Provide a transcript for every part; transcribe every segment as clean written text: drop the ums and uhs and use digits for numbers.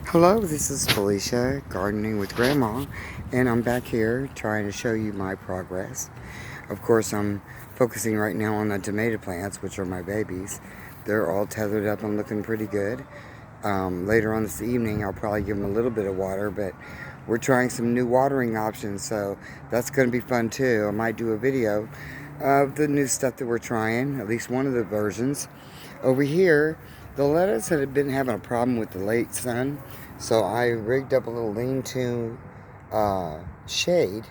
Hello, this is Felicia, Gardening with Grandma, and I'm back here trying to show you my progress. Of course, I'm focusing right now on the tomato plants, which are my babies. They're all tethered up and looking pretty good. Later on this evening, I'll probably give them a little bit of water, but we're trying some new watering options, so that's going to be fun too. I might do a video of the new stuff that we're trying, at least one of the versions. Over here, the lettuce had been having a problem with the late sun, so I rigged up a little lean-to shade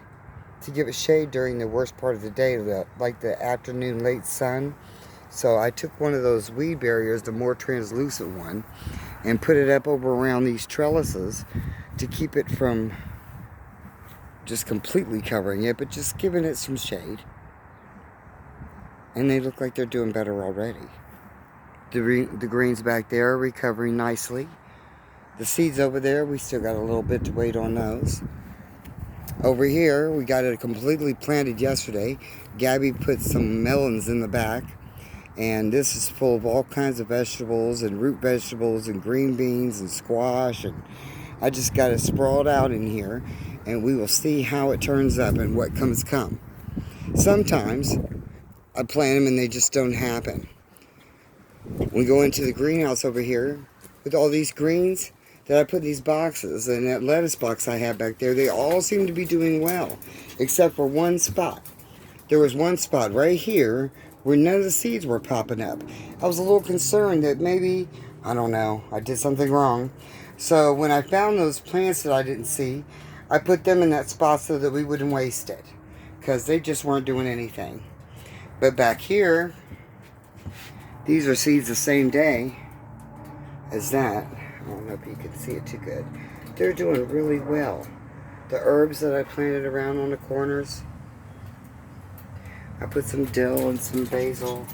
to give it shade during the worst part of the day, like the afternoon late sun. So I took one of those weed barriers, the more translucent one, and put it up over around these trellises to keep it from just completely covering it, but just giving it some shade. And they look like they're doing better already. The greens back there are recovering nicely. The seeds over there, we still got a little bit to wait on those. Over here, we got it completely planted yesterday. Gabby put some melons in the back. And this is full of all kinds of vegetables and root vegetables and green beans and squash. And I just got it sprawled out in here. And we will see how it turns up and what comes come. Sometimes I plant them and they just don't happen. We go into the greenhouse over here with all these greens that I put in these boxes, and that lettuce box I have back there, they all seem to be doing well, except for one spot. There was one spot right here where none of the seeds were popping up. I was a little concerned that maybe, I don't know, I did something wrong. So when I found those plants that I didn't see, I put them in that spot so that we wouldn't waste it, because they just weren't doing anything. But back here, these are seeds the same day as that. I don't know if you can see it too good. They're doing really well. The herbs that I planted around on the corners, I put some dill and some basil.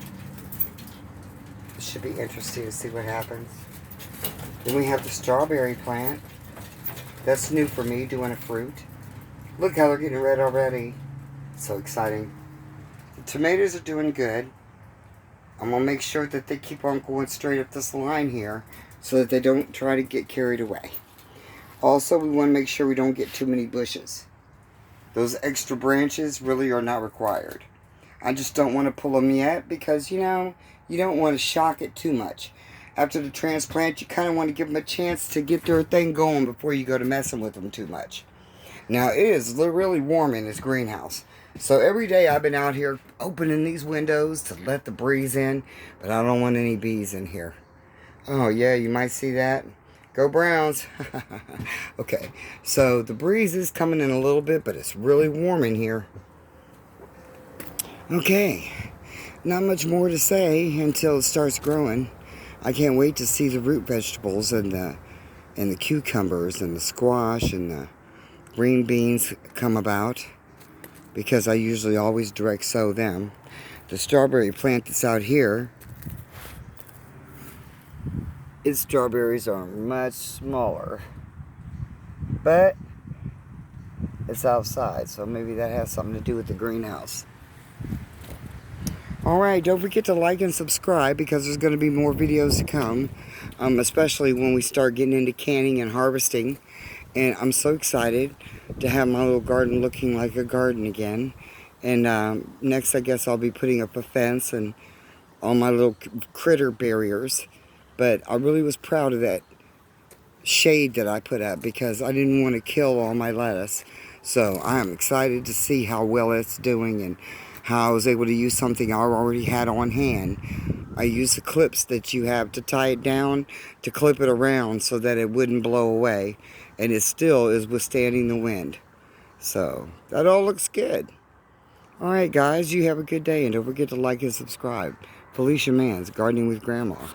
It should be interesting to see what happens. Then we have the strawberry plant. That's new for me, doing a fruit. Look how they're getting red already. So exciting. The tomatoes are doing good. I'm going to make sure that they keep on going straight up this line here so that they don't try to get carried away. Also, we want to make sure we don't get too many bushes. Those extra branches really are not required. I just don't want to pull them yet because, you know, you don't want to shock it too much. After the transplant, you kind of want to give them a chance to get their thing going before you go to messing with them too much. Now, it is really warm in this greenhouse. So every day I've been out here opening these windows to let the breeze in, but I don't want any bees in here. Oh yeah, you might see that. Go Browns. Okay, so the breeze is coming in a little bit, but it's really warm in here. Okay, not much more to say until it starts growing. I can't wait to see the root vegetables and the cucumbers and the squash and the green beans come about, because I usually always direct sow them. The strawberry plant that's out here, its strawberries are much smaller, but it's outside, so maybe that has something to do with the greenhouse. Alright, don't forget to like and subscribe, because there's going to be more videos to come, especially when we start getting into canning and harvesting. And I'm so excited to have my little garden looking like a garden again. And next, I guess I'll be putting up a fence and all my little critter barriers. But I really was proud of that shade that I put up, because I didn't want to kill all my lettuce. So I'm excited to see how well it's doing and how I was able to use something I already had on hand. I used the clips that you have to tie it down to clip it around so that it wouldn't blow away. And it still is withstanding the wind. So that all looks good. Alright guys, you have a good day, and don't forget to like and subscribe. Felicia Mans, Gardening with Grandma.